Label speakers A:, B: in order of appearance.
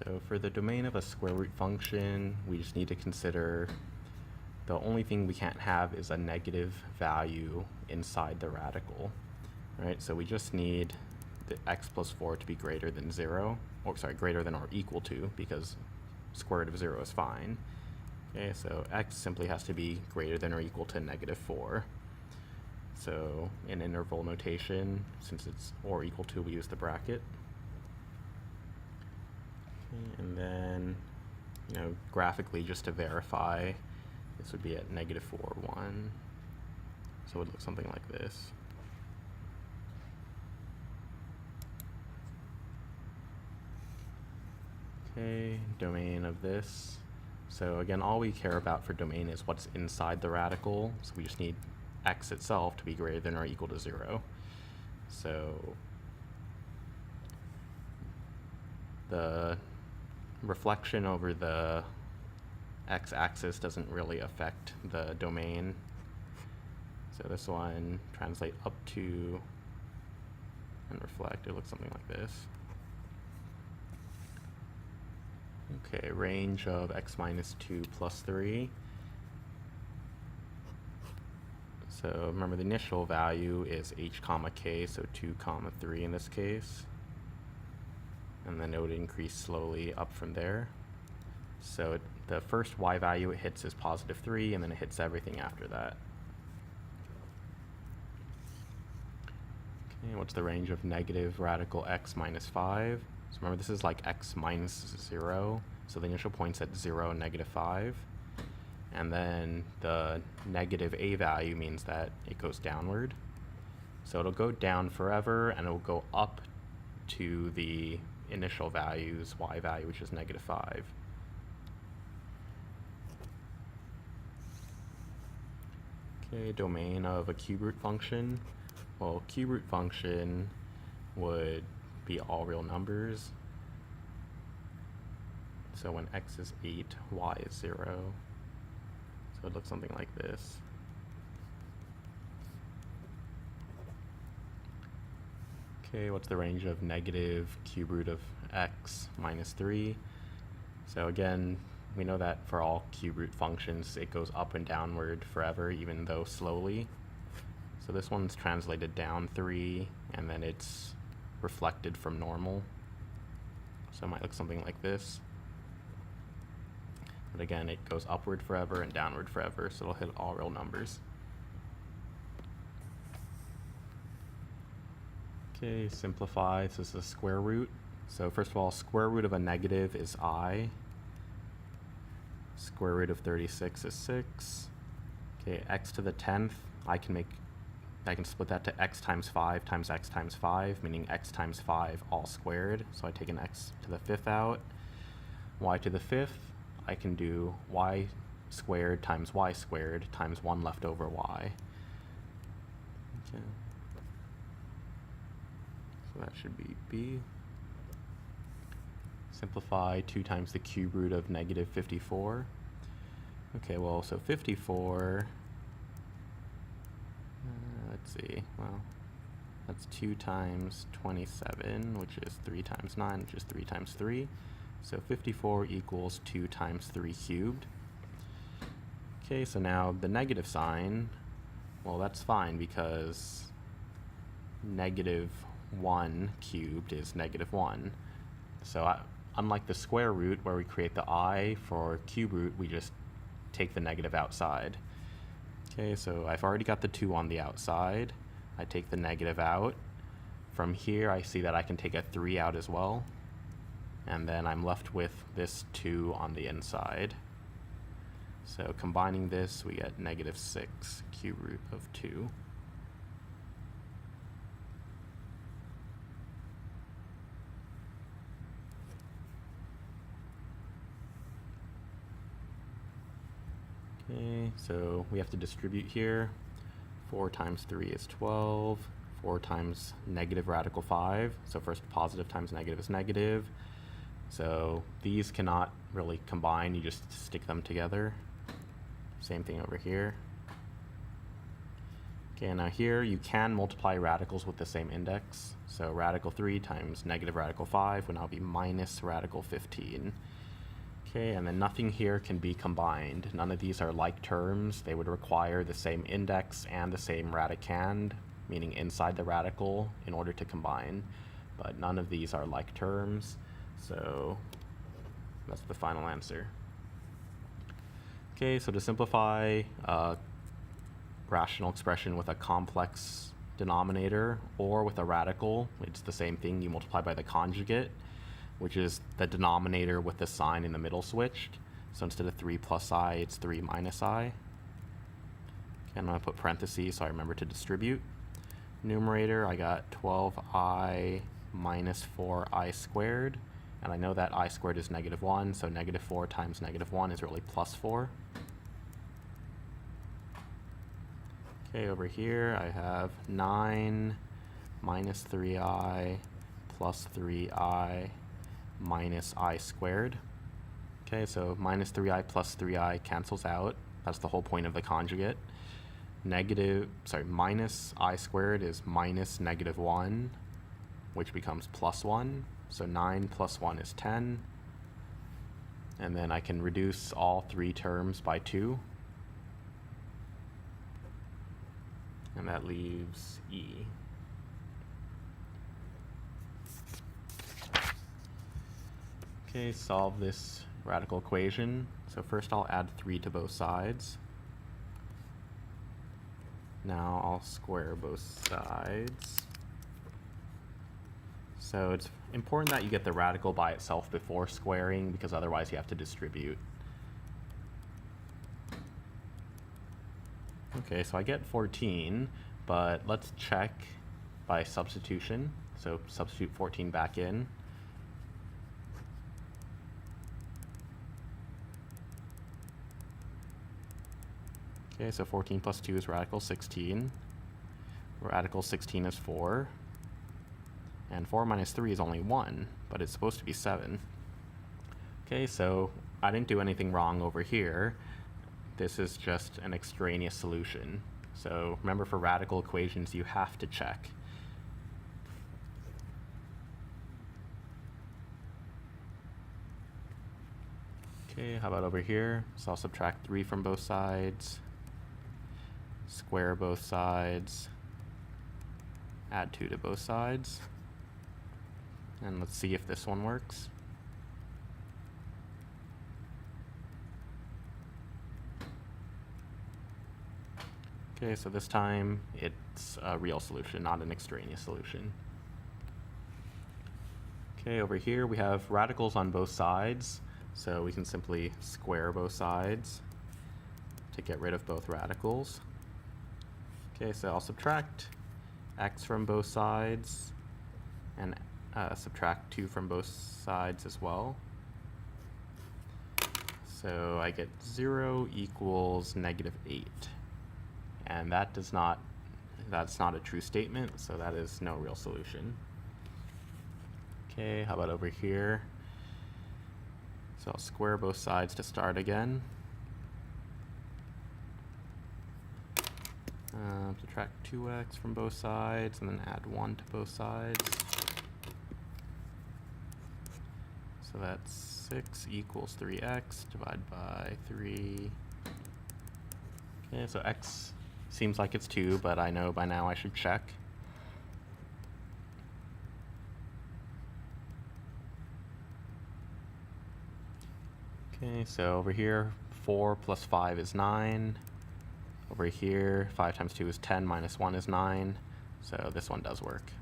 A: So for the domain of a square root function, we just need to consider the only thing we can't have is a negative value inside the radical. Right? So we just need the x plus 4 to be greater than 0, or sorry, greater than or equal to, because square root of 0 is fine. Okay, so x simply has to be greater than or equal to negative 4. So in interval notation, since it's or equal to, we use the bracket. Okay, and then, graphically, just to verify, this would be at negative 4, 1. So it would look something like this. Okay, domain of this. So again, all we care about for domain is what's inside the radical. So we just need x itself to be greater than or equal to 0. So the reflection over the x-axis doesn't really affect the domain. So this one, translate up to and reflect, it looks something like this. Okay, range of x minus 2 plus 3. So remember the initial value is h comma k, so 2 comma 3 in this case. And then it would increase slowly up from there. So the first y value it hits is positive 3, and then it hits everything after that. Okay, what's the range of negative radical x minus 5? So remember, this is like x minus 0, so the initial point's at 0, negative 5. And then the negative a value means that it goes downward. So it'll go down forever, and it'll go up to the initial value's y value, which is negative 5. Okay, domain of a cube root function. Well, cube root function would be all real numbers. So when x is 8, y is 0. So it looks something like this. Okay, what's the range of negative cube root of x minus 3? So again, we know that for all cube root functions, it goes up and downward forever, even though slowly. So this one's translated down 3, and then it's reflected from normal. So it might look something like this. But again, it goes upward forever and downward forever, so it'll hit all real numbers. Okay, simplify. So this is a square root. So first of all, square root of a negative is I. Square root of 36 is 6. Okay, x to the 10th, I can split that to x times 5 times x times 5, meaning x times 5 all squared. So I take an x to the 5th out. Y to the 5th, I can do y squared times y squared times 1 left over y. Okay. So that should be b. Simplify 2 times the cube root of negative 54. Okay, well, so 54, let's see, well, that's 2 times 27, which is 3 times 9, which is 3 times 3. So 54 equals 2 times 3 cubed. Okay, so now the negative sign, well, that's fine because negative 1 cubed is negative 1. So unlike the square root where we create the I for cube root, we just take the negative outside. Okay, so I've already got the 2 on the outside. I take the negative out. From here, I see that I can take a 3 out as well. And then I'm left with this 2 on the inside. So combining this, we get negative 6 cube root of 2. Okay, so we have to distribute here. 4 times 3 is 12. 4 times negative radical 5. So first positive times negative is negative. So these cannot really combine, you just stick them together. Same thing over here. Okay, now here you can multiply radicals with the same index. So radical 3 times negative radical 5 would now be minus radical 15. Okay, and then nothing here can be combined. None of these are like terms. They would require the same index and the same radicand, meaning inside the radical, in order to combine. But none of these are like terms, so that's the final answer. Okay, so to simplify a rational expression with a complex denominator or with a radical, it's the same thing. You multiply by the conjugate, which is the denominator with the sign in the middle switched. So instead of 3 plus I, it's 3 minus I. Okay, I'm going to put parentheses so I remember to distribute. Numerator, I got 12I minus 4I squared. And I know that I squared is negative 1, so negative 4 times negative 1 is really plus 4. Okay, over here I have 9 minus 3I plus 3I minus I squared. Okay, so minus 3I plus 3I cancels out. That's the whole point of the conjugate. Minus I squared is minus negative 1, which becomes plus 1. So 9 plus 1 is 10. And then I can reduce all three terms by 2. And that leaves E. Okay, solve this radical equation. So first I'll add 3 to both sides. Now I'll square both sides. So it's important that you get the radical by itself before squaring, because otherwise you have to distribute. Okay, so I get 14, but let's check by substitution. So substitute 14 back in. Okay, so 14 plus 2 is radical 16. Radical 16 is 4. And 4 minus 3 is only 1, but it's supposed to be 7. Okay, so I didn't do anything wrong over here. This is just an extraneous solution. So remember, for radical equations, you have to check. Okay, how about over here? So I'll subtract 3 from both sides, square both sides, add 2 to both sides. And let's see if this one works. Okay, so this time it's a real solution, not an extraneous solution. Okay, over here we have radicals on both sides, so we can simply square both sides to get rid of both radicals. Okay, so I'll subtract x from both sides and subtract 2 from both sides as well. So I get 0 equals negative 8. And that's not a true statement, so that is no real solution. Okay, how about over here? So I'll square both sides to start again. Subtract 2x from both sides and then add 1 to both sides. So that's 6 equals 3x, divide by 3. Okay, so x seems like it's 2, but I know by now I should check. Okay, so over here, 4 plus 5 is 9. Over here, 5 times 2 is 10, minus 1 is 9. So this one does work.